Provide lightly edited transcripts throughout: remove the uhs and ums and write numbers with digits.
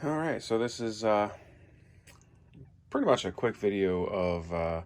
All right, so this is pretty much a quick video of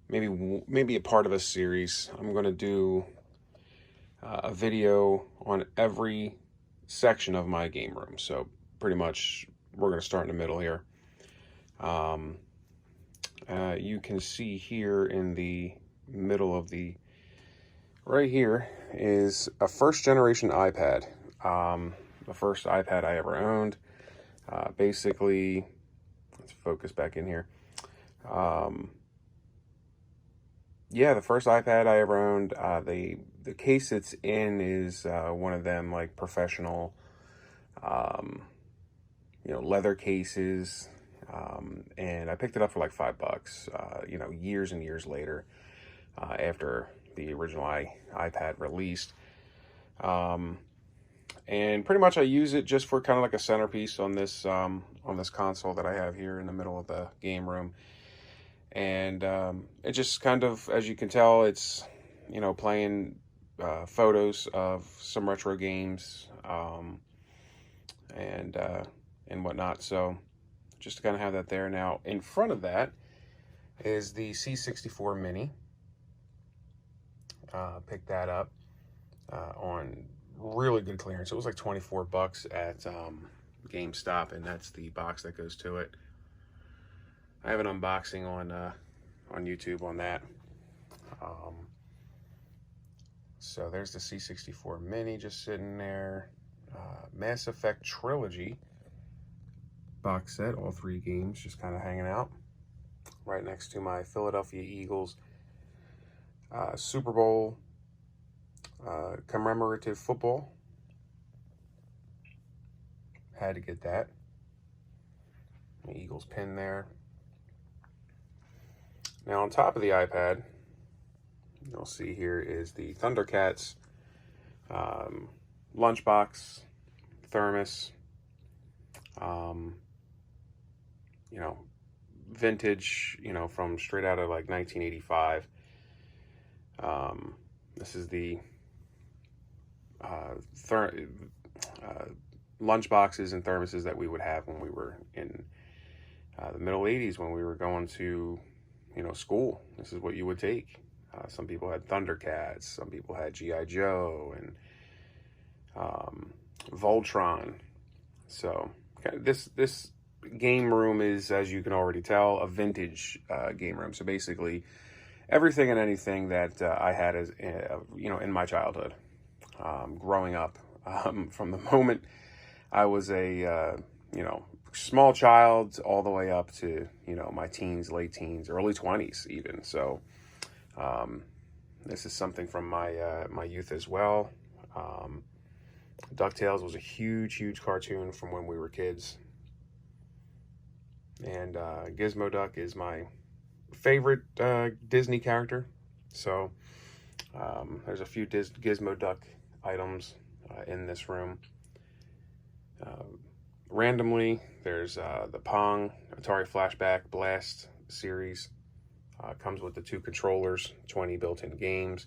maybe a part of a series. I'm going to do a video on every section of my game room. So pretty much we're going to start in the middle here. Um, you can see here in the middle of right here is a first generation iPad. The first iPad I ever owned. Basically, let's focus back in here. Yeah, the first iPad I ever owned. The case it's in is one of them like professional, um, leather cases. And I picked it up for like $5. Years and years later, after the original iPad released. And pretty much I use it just for kind of like a centerpiece on this console that I have here in the middle of the game room. And it just kind of, as you can tell, it's, playing photos of some retro games, and whatnot. So just to kind of have that there. Now, in front of that is the C64 Mini. Picked that up on really good clearance. It was like $24 at GameStop, and that's the box that goes to it. I have an unboxing on YouTube on that. So there's the C64 Mini just sitting there. Mass Effect Trilogy box set, all 3 games just kind of hanging out right next to my Philadelphia Eagles Super Bowl commemorative football. Had to get that. The Eagles pin there. Now on top of the iPad, you'll see here is the Thundercats lunchbox, thermos, vintage, from straight out of like 1985. This is the lunch boxes and thermoses that we would have when we were in the middle 80s, when we were going to school. This is what you would take. Some people had Thundercats, some people had G.I. Joe and Voltron. So this game room is, as you can already tell, a vintage game room. So basically everything and anything that I had as in my childhood, growing up, from the moment I was a small child all the way up to my teens, late teens, early 20s even. So this is something from my youth as well. DuckTales was a huge cartoon from when we were kids, and Gizmo Duck is my favorite Disney character. So there's a few Gizmo Duck items in this room. Randomly, there's the Pong Atari Flashback Blast series. Comes with the 2 controllers, 20 built-in games.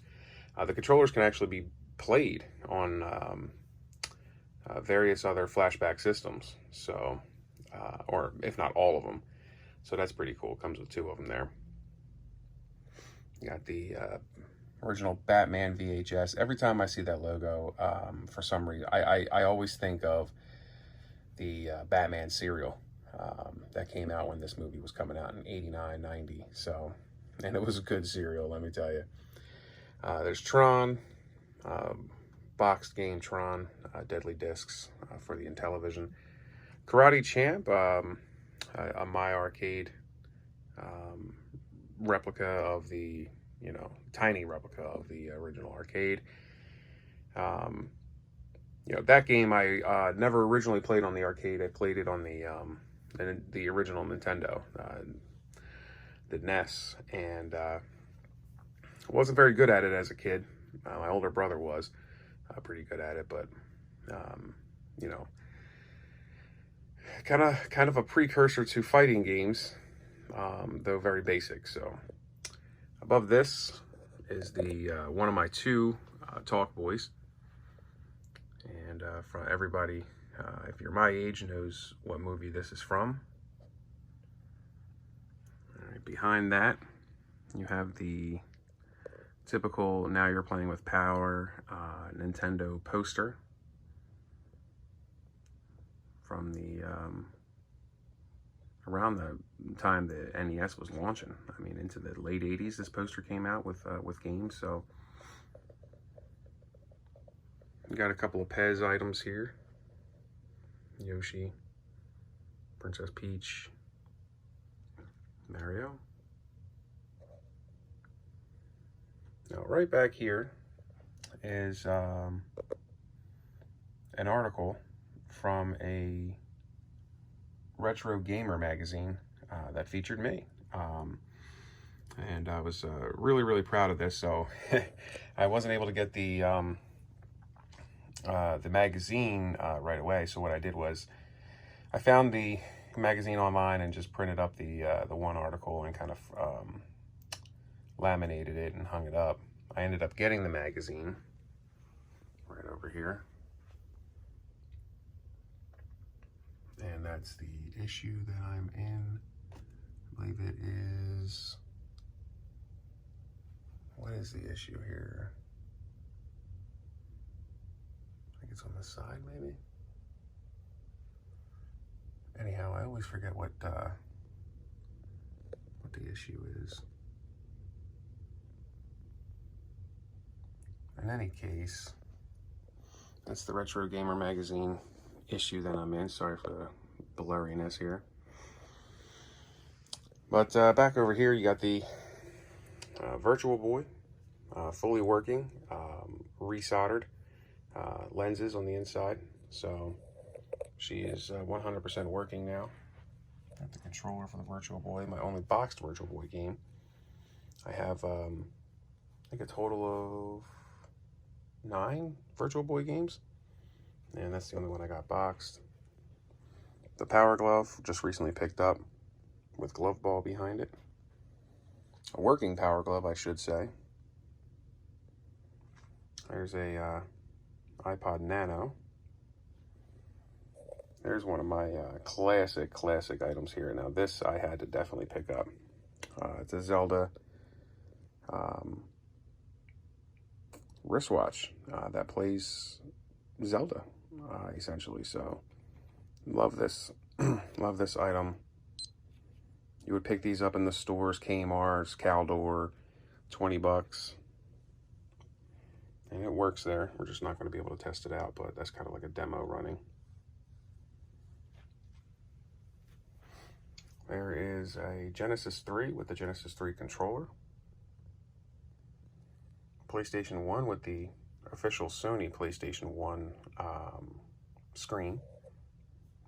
The controllers can actually be played on various other flashback systems, so or if not all of them. So that's pretty cool. Comes with 2 of them there. You got the original Batman VHS. Every time I see that logo, for some reason, I always think of the Batman cereal that came out when this movie was coming out in 89, 90. So, and it was a good cereal, let me tell you. There's Tron, boxed game Tron, Deadly Discs for the Intellivision. Karate Champ, a My Arcade replica of the, tiny replica of the original arcade. That game I never originally played on the arcade. I played it on the original Nintendo, the NES, and wasn't very good at it as a kid. My older brother was pretty good at it, but kind of a precursor to fighting games, though very basic. So above this is the one of my 2 Talk Boys. And for everybody if you're my age, knows what movie this is from. All right, behind that, you have the typical "Now You're Playing with Power" Nintendo poster from the around the time the NES was launching. I mean, into the late 80s, this poster came out with games. So we got a couple of Pez items here. Yoshi, Princess Peach, Mario. Now, right back here is an article from a retro gamer magazine that featured me. And I was really, really proud of this. So I wasn't able to get the magazine right away. So what I did was I found the magazine online and just printed up the one article and kind of laminated it and hung it up. I ended up getting the magazine right over here. And that's the issue that I'm in. I believe it is, what is the issue here? I think it's on the side, maybe? Anyhow, I always forget what the issue is. In any case, that's the Retro Gamer Magazine issue that I'm in. Sorry for the blurriness here. But back over here, you got the Virtual Boy, fully working, resoldered lenses on the inside. So she is 100% working now. Got the controller for the Virtual Boy, my only boxed Virtual Boy game. I have, I think, a total of 9 Virtual Boy games, and that's the only one I got boxed. The Power Glove, just recently picked up with glove ball behind it. A working Power Glove, I should say. There's a Ipod Nano. There's one of my classic items here. Now this I had to definitely pick up. It's a Zelda wristwatch that plays Zelda, essentially. So love this. Love this item. You would pick these up in the stores, Kmart's, Caldor, 20 bucks. And it works there. We're just not going to be able to test it out, but that's kind of like a demo running. There is a Genesis 3 with the Genesis 3 controller. PlayStation 1 with the official Sony PlayStation 1 screen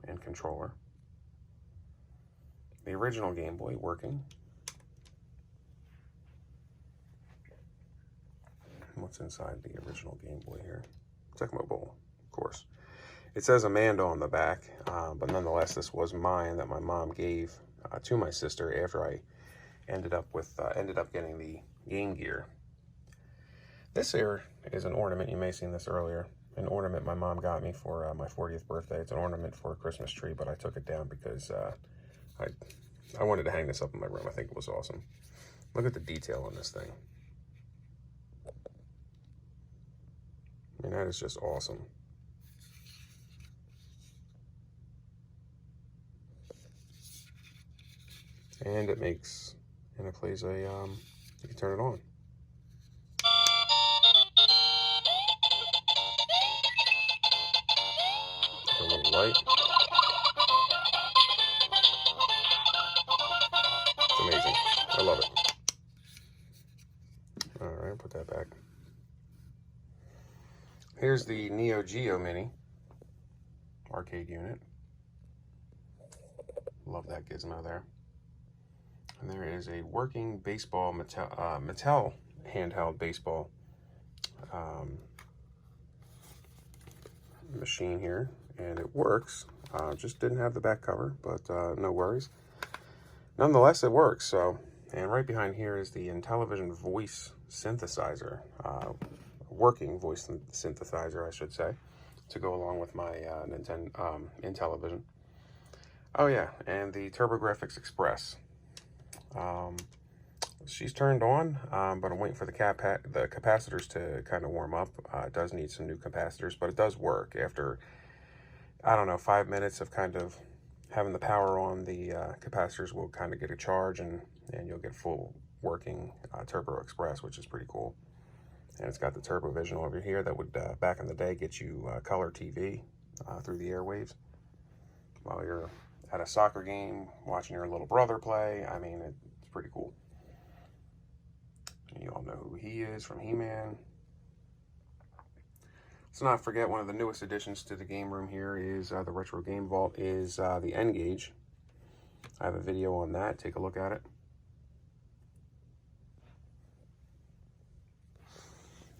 and controller. The original Game Boy working. What's inside the original Game Boy here? Tecmo Bowl, of course. It says Amanda on the back, but nonetheless, this was mine that my mom gave to my sister after I ended up getting the Game Gear. This here is an ornament. You may have seen this earlier. An ornament my mom got me for my 40th birthday. It's an ornament for a Christmas tree, but I took it down because I wanted to hang this up in my room. I think it was awesome. Look at the detail on this thing. I mean, that is just awesome. And it plays a, you can turn it on. A little light. It's amazing. I love it. All right, put that back. Here's the Neo Geo Mini arcade unit. Love that gizmo there. And there is a working baseball, Mattel handheld baseball machine here. And it works. Just didn't have the back cover, but no worries. Nonetheless, it works. So, and right behind here is the Intellivision voice synthesizer, working voice synthesizer, I should say. to go along with my Intellivision. Oh yeah, and the TurboGrafx Express. She's turned on, but I'm waiting for the capacitors to kind of warm up. It does need some new capacitors, but it does work after, I don't know, 5 minutes of kind of having the power on. The capacitors will kind of get a charge, and you'll get full working Turbo Express, which is pretty cool. And it's got the Turbo Vision over here that would, back in the day, get you color TV through the airwaves while you're at a soccer game, watching your little brother play. I mean, it's pretty cool. You all know who he is from He-Man. Let's not forget one of the newest additions to the game room here is the Retro Game Vault is the N-Gage. I have a video on that. Take a look at it.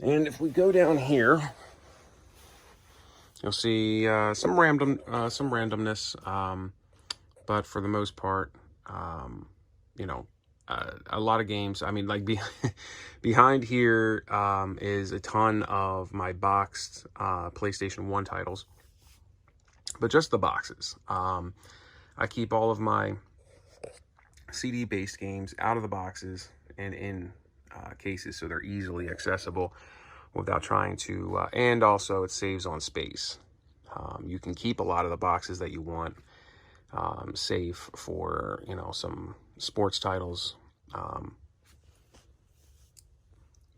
And if we go down here, you'll see some randomness, but for the most part, you know, a lot of games. I mean, like behind here is a ton of my boxed PlayStation 1 titles, but just the boxes. I keep all of my CD-based games out of the boxes and in cases, so they're easily accessible without trying to, and also it saves on space. You can keep a lot of the boxes that you want safe for, you know, some sports titles.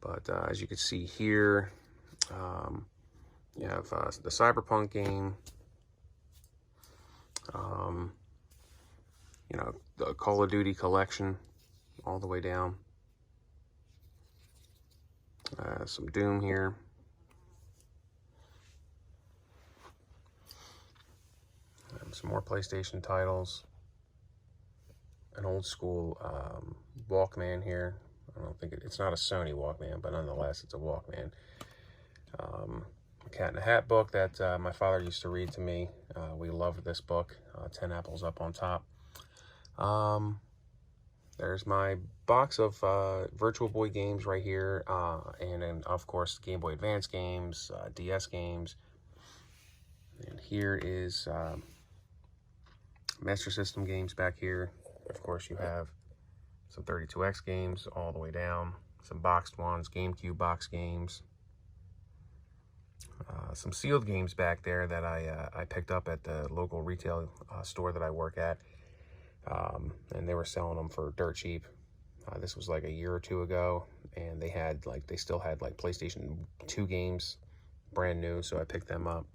But as you can see here, you have the Cyberpunk game, you know, the Call of Duty collection all the way down. Some Doom here. Some more PlayStation titles. An old school Walkman here. I don't think it's not a Sony Walkman, but nonetheless, it's a Walkman. A Cat in a Hat book that my father used to read to me. We loved this book. 10 Apples Up on Top. There's my box of Virtual Boy games right here, and then of course Game Boy Advance games, DS games, and here is Master System games back here. Of course, you have some 32X games all the way down, some boxed ones, GameCube box games, some sealed games back there that I picked up at the local retail store that I work at, and they were selling them for dirt cheap. This was like a year or two ago, and they still had like PlayStation 2 games, brand new, so I picked them up.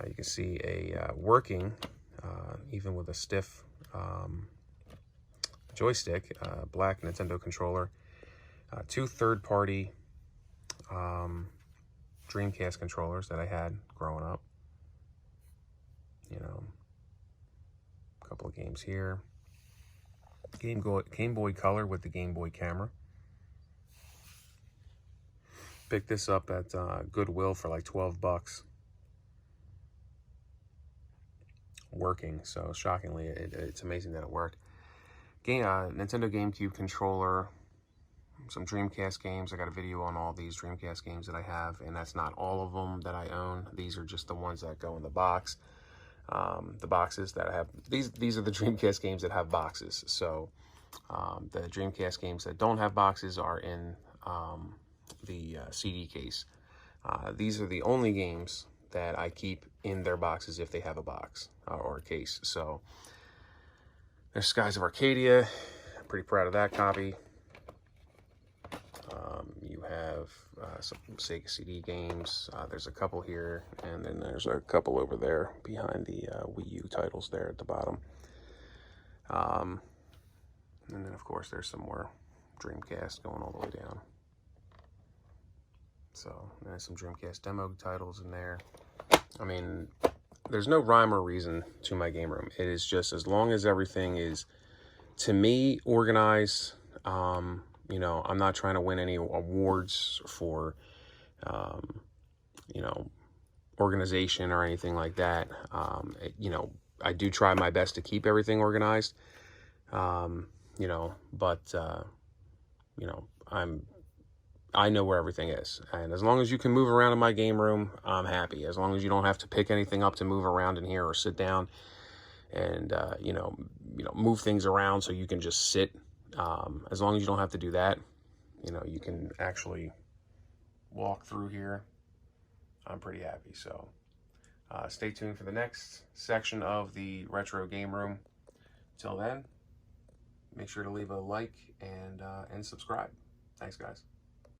You can see a working, even with a stiff joystick, black Nintendo controller, 2 third-party Dreamcast controllers that I had growing up. You know, a couple of games here. Game Boy Color with the Game Boy camera. Picked this up at Goodwill for like 12 bucks. Working, so shockingly, it's amazing that it worked. Nintendo GameCube controller, some Dreamcast games. I got a video on all these Dreamcast games that I have, and that's not all of them that I own. These are just the ones that go in the box. The boxes that I have, these are the Dreamcast games that have boxes. So the Dreamcast games that don't have boxes are in the CD case. These are the only games that I keep in their boxes if they have a box or a case. So there's Skies of Arcadia. I'm pretty proud of that copy. You have some Sega CD games. There's a couple here, and then there's a couple over there behind the Wii U titles there at the bottom. And then, of course, there's some more Dreamcast going all the way down. So there's some Dreamcast demo titles in there. I mean, there's no rhyme or reason to my game room. It is just, as long as everything is, to me, organized. You know, I'm not trying to win any awards for, you know, organization or anything like that. You know, I do try my best to keep everything organized. You know, but, you know, I'm I know where everything is. And as long as you can move around in my game room, I'm happy. As long as you don't have to pick anything up to move around in here or sit down and, move things around so you can just sit. As long as you don't have to do that, you can actually walk through here. I'm pretty happy. So stay tuned for the next section of the retro game room. Till then, make sure to leave a like and subscribe. Thanks, guys.